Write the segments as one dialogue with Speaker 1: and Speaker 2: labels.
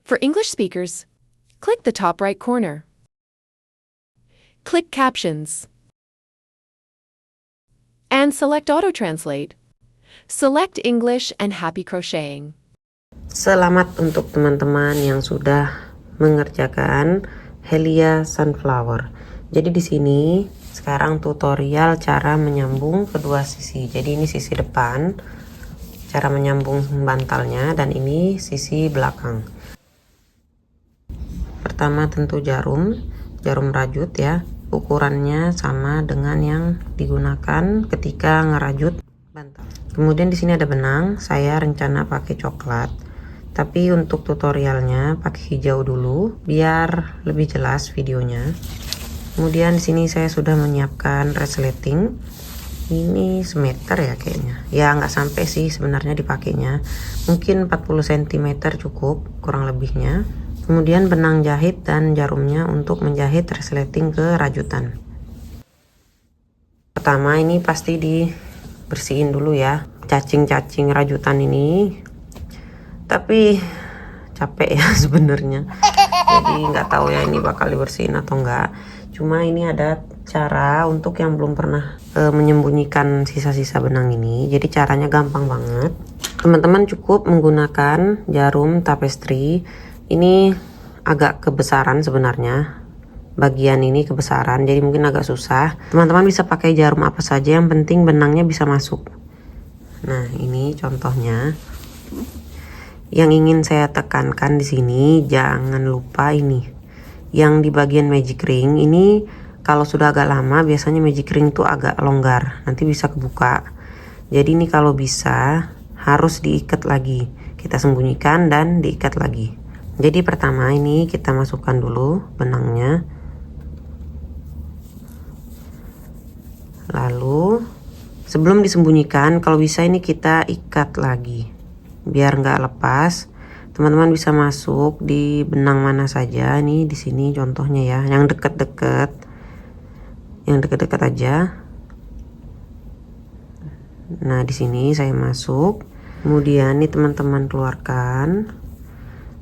Speaker 1: For English speakers, click the top right corner. Click Captions and select Auto Translate. Select English and happy crocheting.
Speaker 2: Selamat untuk teman-teman yang sudah mengerjakan Helia Sunflower. Jadi di sini sekarang tutorial cara menyambung kedua sisi. Jadi ini sisi depan, cara menyambung bantalnya, dan ini sisi belakang. Pertama tentu jarum rajut ya. Ukurannya sama dengan yang digunakan ketika ngerajut bantal. Kemudian di sini ada benang. Saya rencana pakai coklat, tapi untuk tutorialnya pakai hijau dulu biar lebih jelas videonya. Kemudian di sini saya sudah menyiapkan resleting. Ini semeter ya kayaknya. Ya nggak sampai sih sebenarnya dipakainya. Mungkin 40 cm cukup kurang lebihnya. Kemudian benang jahit dan jarumnya untuk menjahit resleting ke rajutan. Pertama ini pasti dibersihin dulu ya cacing-cacing rajutan ini. Tapi capek ya sebenarnya. Jadi nggak tahu ya ini bakal dibersihin atau enggak. Cuma ini ada cara untuk yang belum pernah menyembunyikan sisa-sisa benang ini. Jadi caranya gampang banget. Teman-teman cukup menggunakan jarum tapestry. Ini agak kebesaran sebenarnya. Bagian ini kebesaran, jadi mungkin agak susah. Teman-teman bisa pakai jarum apa saja, yang penting benangnya bisa masuk. Nah, ini contohnya. Yang ingin saya tekankan di sini, jangan lupa ini. Yang di bagian magic ring ini kalau sudah agak lama biasanya magic ring tuh agak longgar, nanti bisa kebuka. Jadi ini kalau bisa harus diikat lagi. Kita sembunyikan dan diikat lagi. Jadi pertama ini kita masukkan dulu benangnya. Lalu sebelum disembunyikan kalau bisa ini kita ikat lagi biar nggak lepas. Teman-teman bisa masuk di benang mana saja. Ini di sini contohnya ya, yang deket-deket aja. Nah di sini saya masuk. Kemudian ini teman-teman keluarkan,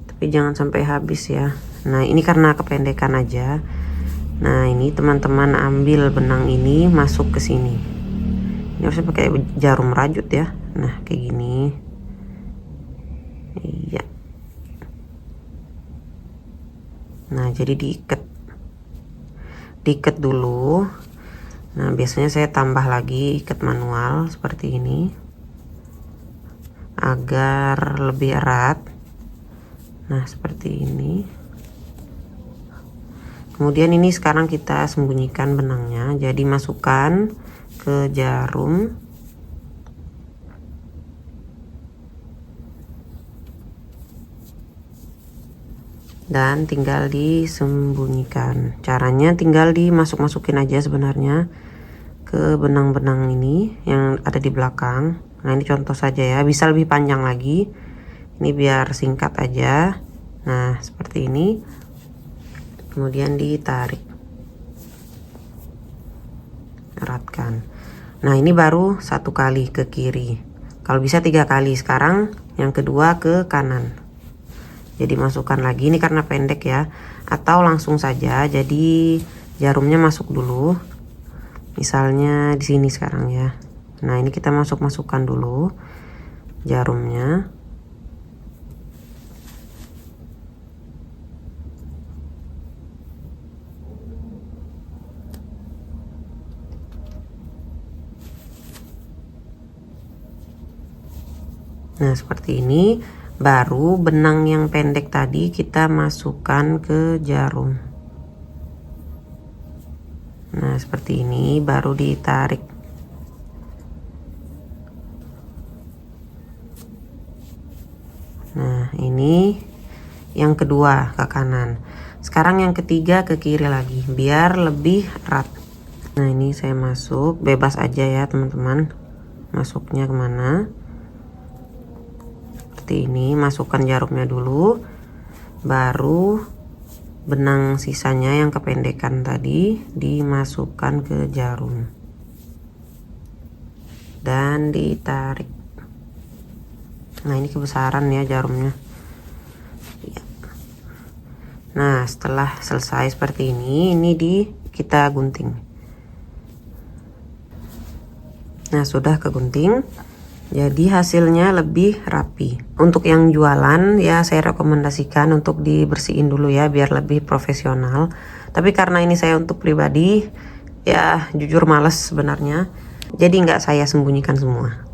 Speaker 2: tapi jangan sampai habis ya. Nah ini karena kependekan aja. Nah ini teman-teman ambil benang ini masuk ke sini. Ini harusnya pakai jarum rajut ya. Nah kayak gini. Iya. Nah jadi diikat dulu. Nah biasanya saya tambah lagi ikat manual seperti ini agar lebih erat. Nah seperti ini. Kemudian ini sekarang kita sembunyikan benangnya. Jadi masukkan ke jarum. Dan tinggal disembunyikan. Caranya tinggal dimasuk-masukin aja sebenarnya ke benang-benang ini yang ada di belakang. Nah ini contoh saja ya, bisa lebih panjang lagi. Ini biar singkat aja. Nah seperti ini. Kemudian ditarik, eratkan. Nah ini baru satu kali ke kiri. Kalau bisa 3 kali. Sekarang yang kedua ke kanan. Jadi masukkan lagi, ini karena pendek ya, atau langsung saja. Jadi jarumnya masuk dulu. Misalnya di sini sekarang ya. Nah ini kita masukkan dulu jarumnya. Nah seperti ini. Baru benang yang pendek tadi kita masukkan ke jarum. Nah seperti ini baru ditarik. Nah ini yang kedua ke kanan. Sekarang yang ketiga ke kiri lagi biar lebih erat. Nah ini saya masuk, bebas aja ya teman-teman masuknya kemana. Ini masukkan jarumnya dulu, baru benang sisanya yang kependekan tadi dimasukkan ke jarum dan ditarik. Nah ini kebesaran ya jarumnya ya. Nah, setelah selesai seperti ini kita gunting. Nah, sudah kegunting. Jadi hasilnya lebih rapi. Untuk yang jualan ya saya rekomendasikan untuk dibersihin dulu ya biar lebih profesional. Tapi karena ini saya untuk pribadi, ya jujur males sebenarnya. Jadi nggak saya sembunyikan semua.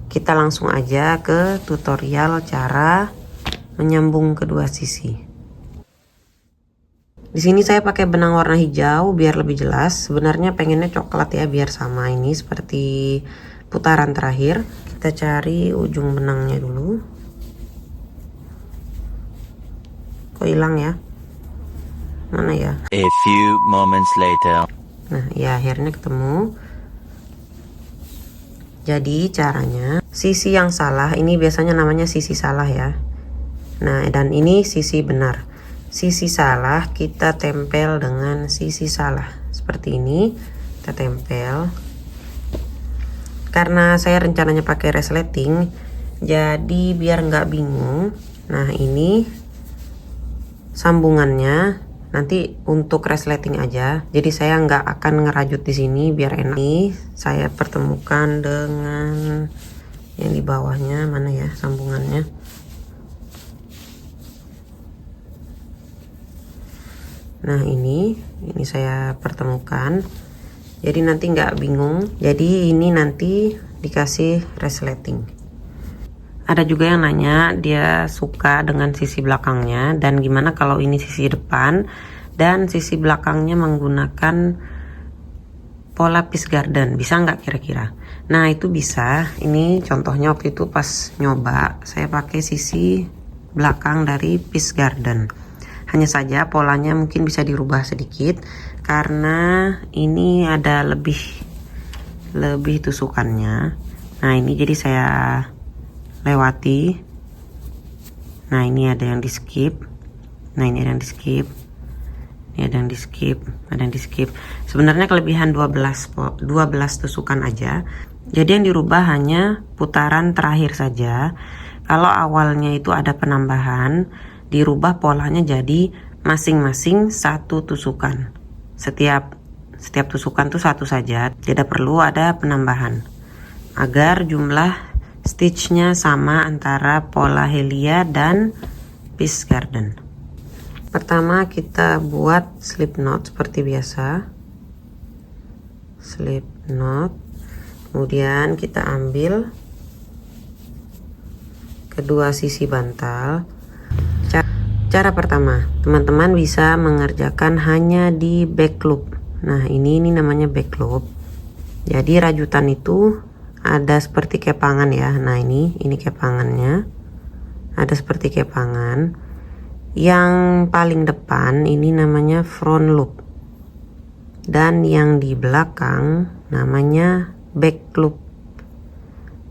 Speaker 2: Kita langsung aja ke tutorial cara menyambung kedua sisi. Di sini saya pakai benang warna hijau biar lebih jelas. Sebenarnya pengennya coklat ya biar sama ini seperti putaran terakhir. Kita cari ujung benangnya dulu. Kok hilang ya? Mana ya?
Speaker 3: A few moments later.
Speaker 2: Nah, ya akhirnya ketemu. Jadi caranya, sisi yang salah ini biasanya namanya sisi salah ya. Nah, dan ini sisi benar. Sisi salah kita tempel dengan sisi salah. Seperti ini, kita tempel. Karena saya rencananya pakai resleting, jadi biar nggak bingung. Nah, ini sambungannya nanti untuk resleting aja. Jadi saya nggak akan ngerajut di sini biar enak. Ini saya pertemukan dengan yang di bawahnya, mana ya sambungannya. Nah, ini saya pertemukan. Jadi nanti nggak bingung. Jadi ini nanti dikasih resleting. Ada juga yang nanya dia suka dengan sisi belakangnya dan gimana kalau ini sisi depan dan sisi belakangnya menggunakan pola Peace Garden, bisa nggak kira-kira? Nah itu bisa. Ini contohnya waktu itu pas nyoba saya pakai sisi belakang dari Peace Garden. Hanya saja polanya mungkin bisa dirubah sedikit karena ini ada lebih tusukannya. Nah ini jadi saya lewati. Nah ini ada yang di skip. Nah ini ada yang di skip. Ini ada yang di skip, ada yang di skip. Sebenarnya kelebihan 12 tusukan aja. Jadi yang dirubah hanya putaran terakhir saja. Kalau awalnya itu ada penambahan, dirubah polanya jadi masing-masing satu tusukan. Setiap tusukan tuh satu saja, tidak perlu ada penambahan. Agar jumlah stitchnya sama antara pola Helia dan Peace Garden. Pertama kita buat slip knot seperti biasa. Slip knot. Kemudian kita ambil kedua sisi bantal. Cara pertama, teman-teman bisa mengerjakan hanya di back loop. Nah, ini namanya back loop. Jadi rajutan itu ada seperti kepangan ya. Nah, ini kepangannya. Ada seperti kepangan. Yang paling depan ini namanya front loop. Dan yang di belakang namanya back loop.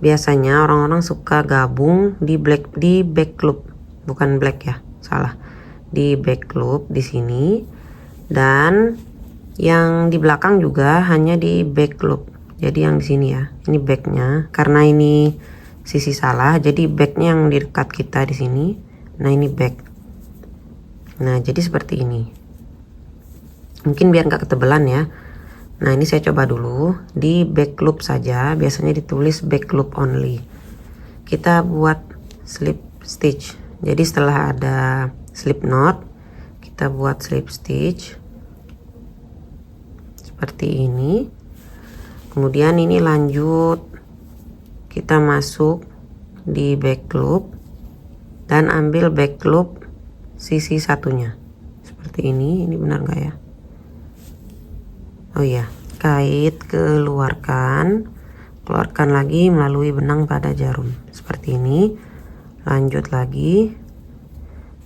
Speaker 2: Biasanya orang-orang suka gabung di back loop. Bukan black ya, salah. Di back loop di sini. Dan yang di belakang juga hanya di back loop. Jadi yang di sini ya, ini backnya. Karena ini sisi salah, jadi backnya yang di dekat kita di sini. Nah ini back. Nah jadi seperti ini. Mungkin biar nggak ketebelan ya. Nah ini saya coba dulu di back loop saja. Biasanya ditulis back loop only. Kita buat slip stitch. Jadi setelah ada slip knot, kita buat slip stitch seperti ini. Kemudian ini lanjut, kita masuk di back loop dan ambil back loop sisi satunya seperti ini. Ini benar nggak ya? Oh iya, kait, keluarkan lagi melalui benang pada jarum seperti ini. Lanjut lagi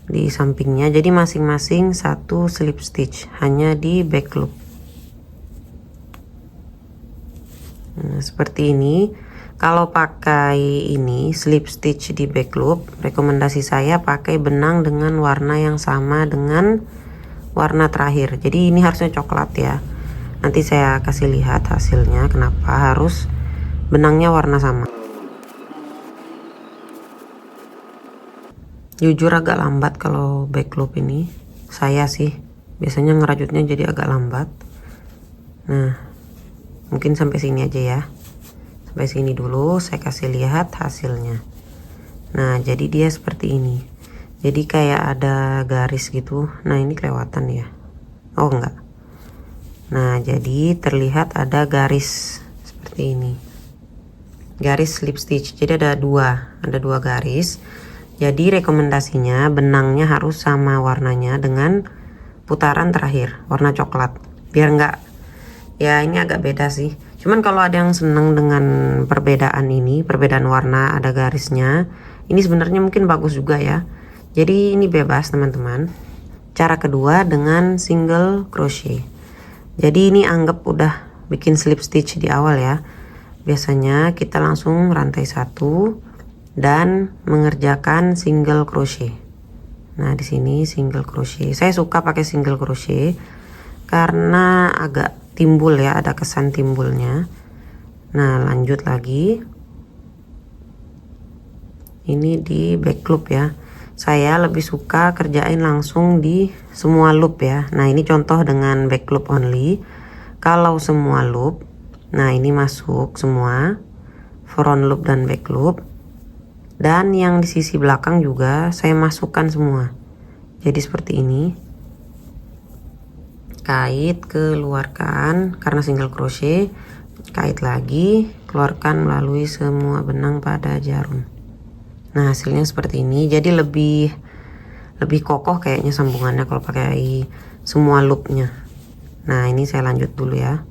Speaker 2: di sampingnya, jadi masing-masing satu slip stitch hanya di back loop. Nah, seperti ini. Kalau pakai ini slip stitch di back loop, rekomendasi saya pakai benang dengan warna yang sama dengan warna terakhir. Jadi ini harusnya coklat ya. Nanti saya kasih lihat hasilnya kenapa harus benangnya warna sama. Jujur agak lambat kalau back loop ini. saya sih biasanya ngerajutnya jadi agak lambat. Nah, mungkin sampai sini aja ya. Sampai sini dulu saya kasih lihat hasilnya. Nah, jadi dia seperti ini. Jadi kayak ada garis gitu. Nah, ini kelewatan ya. Oh, enggak. Nah, jadi terlihat ada garis seperti ini. Garis slip stitch. Jadi ada dua garis. Jadi rekomendasinya benangnya harus sama warnanya dengan putaran terakhir, warna coklat. Biar enggak, ya ini agak beda sih. Cuman kalau ada yang seneng dengan perbedaan ini, perbedaan warna, ada garisnya, ini sebenarnya mungkin bagus juga ya. Jadi ini bebas teman-teman. Cara kedua dengan single crochet. Jadi ini anggap udah bikin slip stitch di awal ya. Biasanya kita langsung rantai 1 dan mengerjakan single crochet. Nah, di sini single crochet. Saya suka pakai single crochet karena agak timbul ya, ada kesan timbulnya. Nah, lanjut lagi. Ini di back loop ya. Saya lebih suka kerjain langsung di semua loop ya. Nah, ini contoh dengan back loop only. Kalau semua loop, nah ini masuk semua, front loop dan back loop. Dan yang di sisi belakang juga saya masukkan semua. Jadi seperti ini. Kait, keluarkan karena single crochet. Kait lagi, keluarkan melalui semua benang pada jarum. Nah, hasilnya seperti ini. Jadi lebih kokoh kayaknya sambungannya kalau pakai semua loopnya. Nah, ini saya lanjut dulu ya.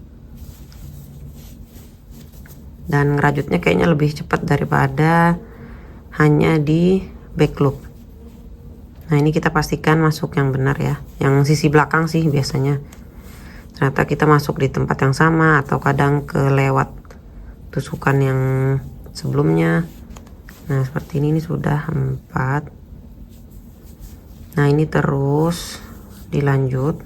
Speaker 2: Dan ngerajutnya kayaknya lebih cepat daripada hanya di back loop. Nah, ini kita pastikan masuk yang benar ya. Yang sisi belakang sih biasanya. Ternyata kita masuk di tempat yang sama atau kadang kelewat tusukan yang sebelumnya. Nah, seperti ini sudah 4. Nah, ini terus dilanjut.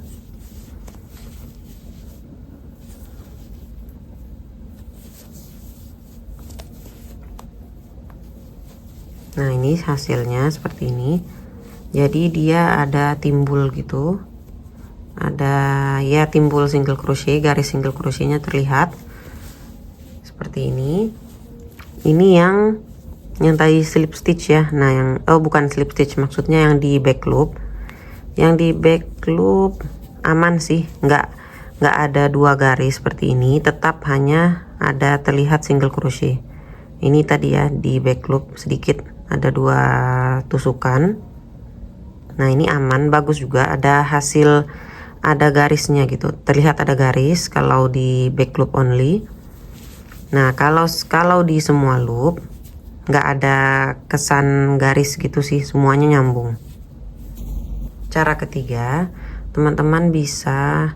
Speaker 2: Nah, ini hasilnya seperti ini. Jadi dia ada timbul gitu. Ada ya timbul single crochet, garis single crochetnya terlihat. Seperti ini. Ini yang tadi slip stitch ya. Nah, yang bukan slip stitch, maksudnya yang di back loop. Yang di back loop aman sih, nggak ada 2 garis seperti ini, tetap hanya ada terlihat single crochet. Ini tadi ya di back loop sedikit ada 2 tusukan. Nah, ini aman, bagus juga, ada hasil, ada garisnya gitu, terlihat ada garis kalau di back loop only. Nah, kalau di semua loop nggak ada kesan garis gitu sih, semuanya nyambung. Cara ketiga, teman-teman bisa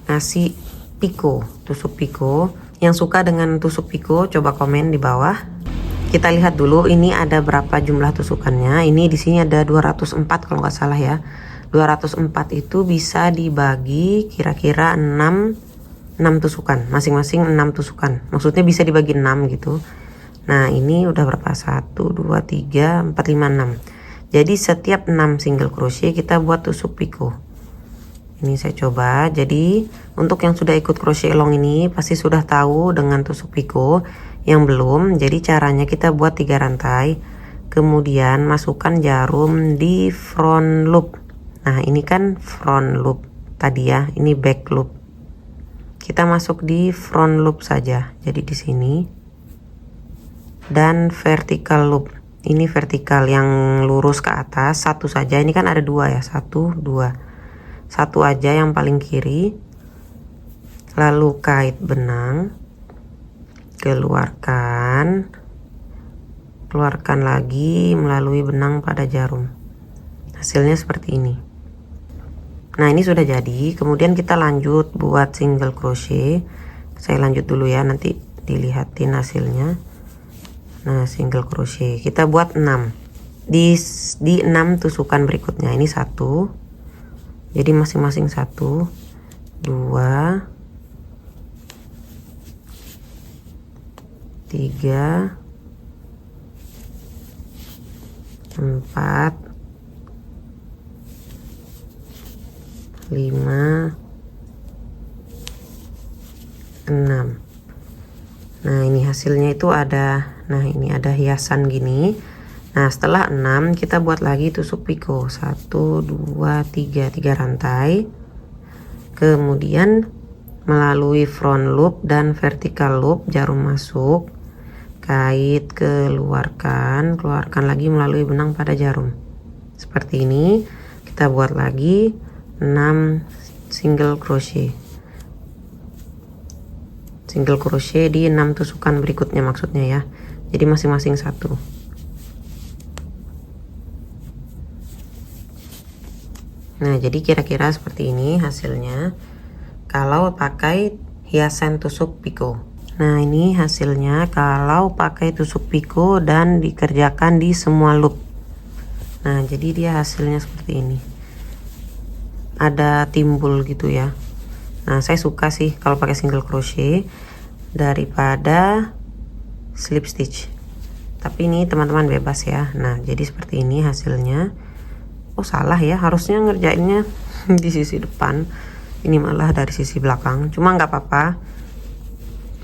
Speaker 2: ngasih piko, tusuk piko. Yang suka dengan tusuk piko coba komen di bawah. Kita lihat dulu ini ada berapa jumlah tusukannya. Ini di sini ada 204 kalau nggak salah ya. 204 itu bisa dibagi kira-kira 6 tusukan, masing-masing 6 tusukan. Maksudnya bisa dibagi 6 gitu. Nah, ini udah berapa? 1 2 3 4 5 6. Jadi setiap 6 single crochet kita buat tusuk piko. Ini saya coba. Jadi untuk yang sudah ikut crochet along ini pasti sudah tahu dengan tusuk piko. Yang belum, jadi caranya kita buat 3 rantai, kemudian masukkan jarum di front loop. Nah, ini kan front loop tadi ya, ini back loop. Kita masuk di front loop saja. Jadi di sini. Dan vertical loop. Ini vertikal yang lurus ke atas, satu saja. Ini kan ada 2 ya, 1 2. Satu aja yang paling kiri. Lalu kait benang. Keluarkan lagi melalui benang pada jarum. Hasilnya seperti ini. Nah, ini sudah jadi. Kemudian kita lanjut buat single crochet. Saya lanjut dulu ya, nanti dilihatin hasilnya. Nah, single crochet kita buat 6 di 6 tusukan berikutnya. Ini 1, jadi masing-masing 1 2 3 4 5, 6. Nah ini hasilnya itu ada, nah ini ada hiasan gini. Nah setelah 6 kita buat lagi tusuk piko 1, 2, 3 rantai, kemudian melalui front loop dan vertical loop jarum masuk, kait, keluarkan lagi melalui benang pada jarum seperti ini. Kita buat lagi 6 single crochet di 6 tusukan berikutnya maksudnya ya, jadi masing-masing satu. Nah jadi kira-kira seperti ini hasilnya kalau pakai hiasan tusuk piko. Nah ini hasilnya kalau pakai tusuk piko dan dikerjakan di semua loop. Nah jadi dia hasilnya seperti ini, ada timbul gitu ya. Nah saya suka sih kalau pakai single crochet daripada slip stitch, tapi ini teman-teman bebas ya. Nah jadi seperti ini hasilnya. Oh salah ya, harusnya ngerjainnya di sisi depan, ini malah dari sisi belakang. Cuma nggak apa-apa,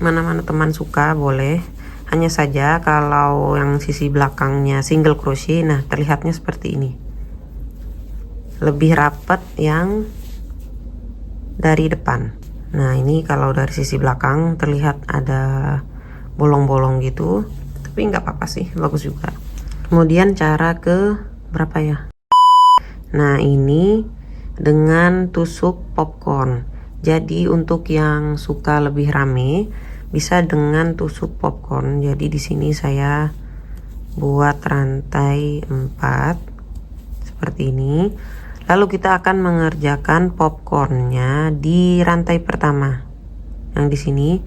Speaker 2: mana-mana teman suka boleh. Hanya saja kalau yang sisi belakangnya single crochet, nah terlihatnya seperti ini, lebih rapat yang dari depan. Nah ini kalau dari sisi belakang terlihat ada bolong-bolong gitu, tapi nggak apa-apa sih, bagus juga. Kemudian cara ke berapa ya? Nah ini dengan tusuk popcorn. Jadi untuk yang suka lebih rame bisa dengan tusuk popcorn. Jadi di sini saya buat rantai 4 seperti ini. Lalu kita akan mengerjakan popcornnya di rantai pertama yang di sini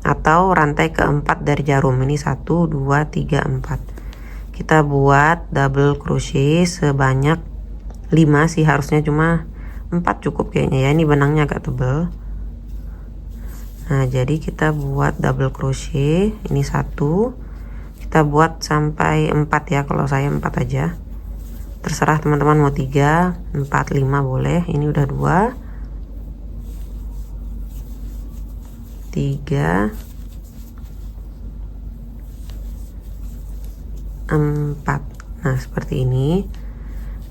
Speaker 2: atau rantai keempat dari jarum. Ini 1, 2, 3, 4. Kita buat double crochet sebanyak 5 sih harusnya, cuma 4 cukup kayaknya ya, ini benangnya agak tebal. Nah jadi kita buat double crochet, ini 1, kita buat sampai 4 ya, kalau saya 4 aja, terserah teman-teman mau 3, 4, 5 boleh. Ini udah 2, 3, 4. Nah seperti ini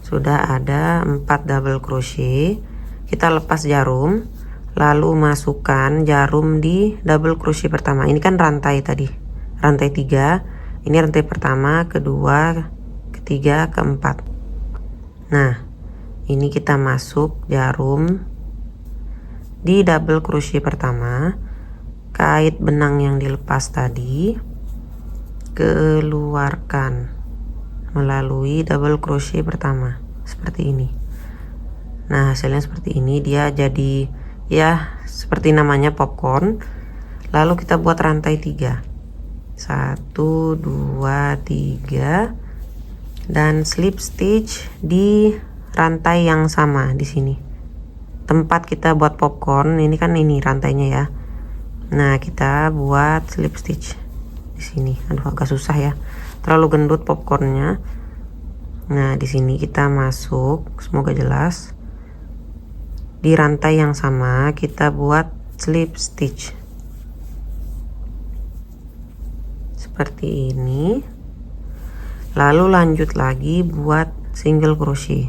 Speaker 2: sudah ada 4 double crochet. Kita lepas jarum, lalu masukkan jarum di double crochet pertama. Ini kan rantai tadi, rantai 3. Ini rantai pertama, kedua, ketiga, keempat. Nah ini kita masuk jarum di double crochet pertama, kait benang yang dilepas tadi, keluarkan melalui double crochet pertama seperti ini. Nah hasilnya seperti ini, dia jadi ya seperti namanya popcorn. Lalu kita buat rantai 3, 1, 2, 3, dan slip stitch di rantai yang sama di sini, tempat kita buat popcorn. Ini kan ini rantainya ya. Nah kita buat slip stitch di sini. Aduh agak susah ya, terlalu gendut popcornnya. Nah di sini kita masuk, semoga jelas, di rantai yang sama kita buat slip stitch seperti ini. Lalu lanjut lagi buat single crochet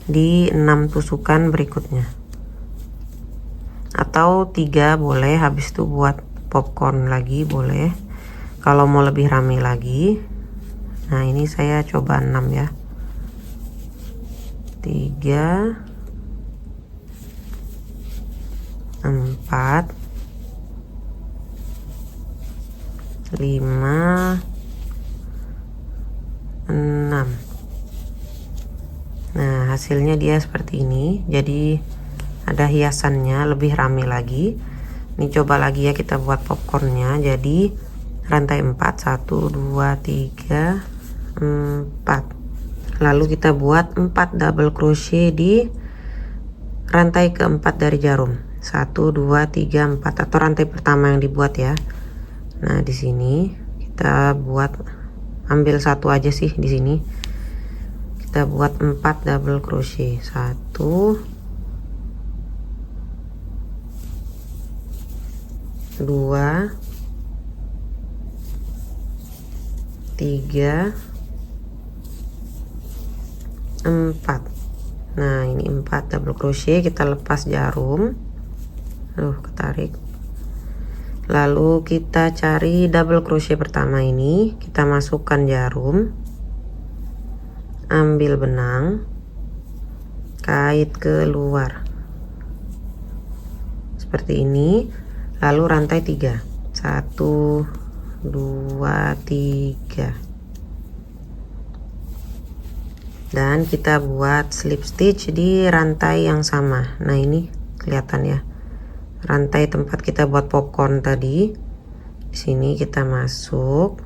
Speaker 2: di 6 tusukan berikutnya, atau 3 boleh. Habis itu buat popcorn lagi boleh kalau mau lebih rame lagi. Nah ini saya coba 6 ya, 3, 4, 5, 6. Nah hasilnya dia seperti ini, jadi ada hiasannya, lebih rame lagi. Ini coba lagi ya kita buat popcornnya. Jadi rantai 4, 1, 2, 3, 4. Lalu kita buat 4 double crochet di rantai keempat dari jarum, 1, 2, 3, 4, atau rantai pertama yang dibuat ya. Nah di sini kita buat, ambil satu aja sih di sini. Kita buat 4 double crochet, 1, 2, 3, 4. Nah ini 4 double crochet, kita lepas jarum, ketarik, lalu kita cari double crochet pertama ini, kita masukkan jarum, ambil benang, kait keluar seperti ini, lalu rantai 3, 1, 2, 3, dan kita buat slip stitch di rantai yang sama. Nah ini kelihatan ya, rantai tempat kita buat popcorn tadi. Di sini kita masuk,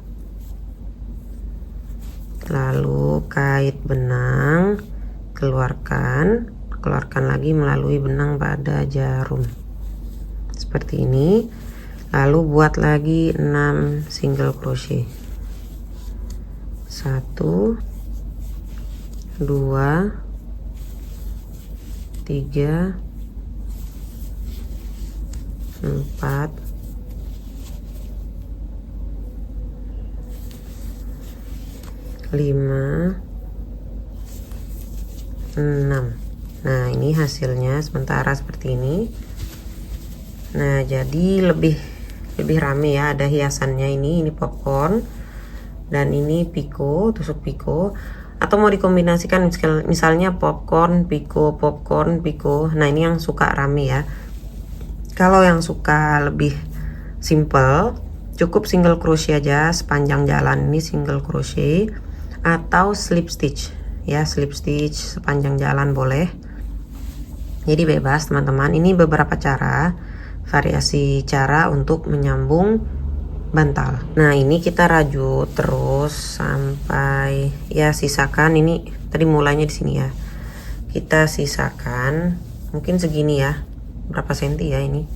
Speaker 2: lalu kait benang, keluarkan lagi melalui benang pada jarum seperti ini, lalu buat lagi 6 single crochet, 1, 2, 3, 4, 5, 6. Nah ini hasilnya sementara seperti ini. Nah jadi lebih rame ya, ada hiasannya ini popcorn dan ini piko, tusuk piko, atau mau dikombinasikan misalnya popcorn piko. Nah ini yang suka rame ya. Kalau yang suka lebih simple, cukup single crochet aja sepanjang jalan, ini single crochet atau slip stitch ya, slip stitch sepanjang jalan boleh. Jadi bebas teman-teman. Ini beberapa cara, variasi cara untuk menyambung bantal. Nah ini kita rajut terus sampai ya, sisakan ini tadi mulainya di sini ya, kita sisakan mungkin segini ya, berapa senti ya ini,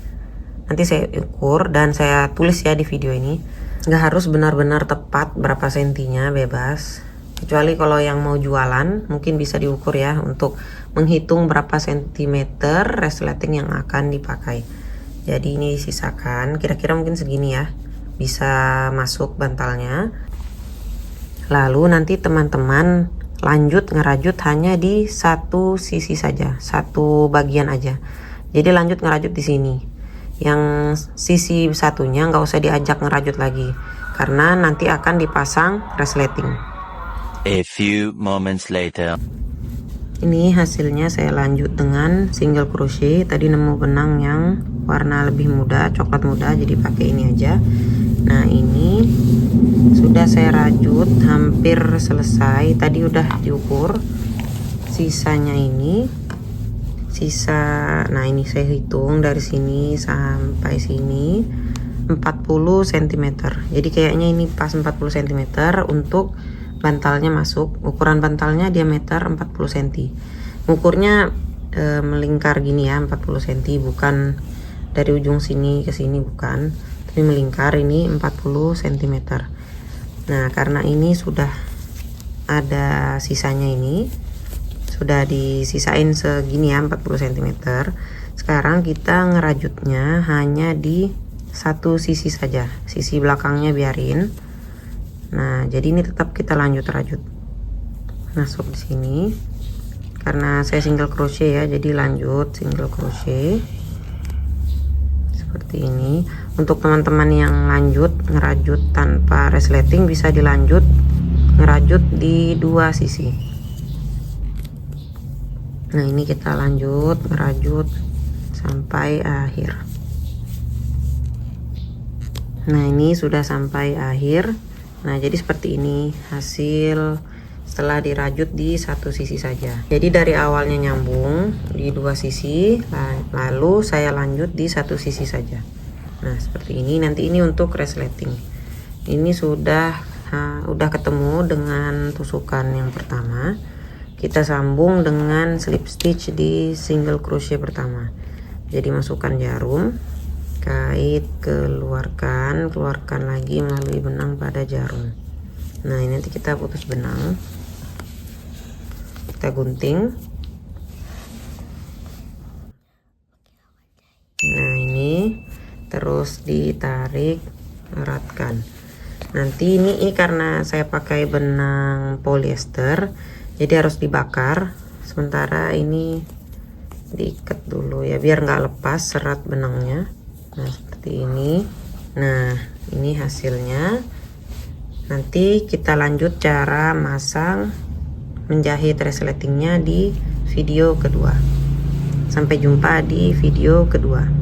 Speaker 2: nanti saya ukur dan saya tulis ya di video ini. Nggak harus benar-benar tepat berapa sentinya, bebas, kecuali kalau yang mau jualan mungkin bisa diukur ya untuk menghitung berapa sentimeter resleting yang akan dipakai. Jadi ini sisakan kira-kira mungkin segini ya, bisa masuk bantalnya. Lalu nanti teman-teman lanjut ngerajut hanya di satu sisi saja, satu bagian aja. Jadi lanjut ngerajut di sini, yang sisi satunya nggak usah diajak ngerajut lagi karena nanti akan dipasang resleting.
Speaker 3: A few moments later.
Speaker 2: Ini hasilnya saya lanjut dengan single crochet. Tadi nemu benang yang warna lebih muda, coklat muda, jadi pakai ini aja. Nah ini sudah saya rajut hampir selesai, tadi udah diukur sisanya ini, nah ini saya hitung dari sini sampai sini 40 cm, jadi kayaknya ini pas 40 cm untuk bantalnya masuk. Ukuran bantalnya diameter 40 cm, ukurnya melingkar gini ya, 40 cm, bukan dari ujung sini ke sini, bukan, tapi melingkar ini 40 cm. Nah karena ini sudah ada sisanya, ini sudah disisain segini ya, 40 cm. Sekarang kita ngerajutnya hanya di satu sisi saja, sisi belakangnya biarin. Nah jadi ini tetap kita lanjut rajut, masuk di sini karena saya single crochet ya, jadi lanjut single crochet seperti ini. Untuk teman-teman yang lanjut ngerajut tanpa resleting bisa dilanjut ngerajut di dua sisi. Nah ini kita lanjut ngerajut sampai akhir. Nah ini sudah sampai akhir. Nah jadi seperti ini hasil setelah dirajut di satu sisi saja. Jadi dari awalnya nyambung di dua sisi, lalu saya lanjut di satu sisi saja. Nah seperti ini. Nanti ini untuk resleting. Ini sudah ketemu dengan tusukan yang pertama. Kita sambung dengan slip stitch di single crochet pertama. Jadi masukkan jarum, kait, keluarkan lagi melalui benang pada jarum. Nah ini nanti kita putus benang, kita gunting. Nah ini terus ditarik, eratkan. Nanti ini karena saya pakai benang polyester, jadi harus dibakar. Sementara ini diikat dulu ya, biar nggak lepas serat benangnya. Nah seperti ini. Nah ini hasilnya. Nanti kita lanjut cara masang menjahit resletingnya di video kedua. Sampai jumpa di video kedua.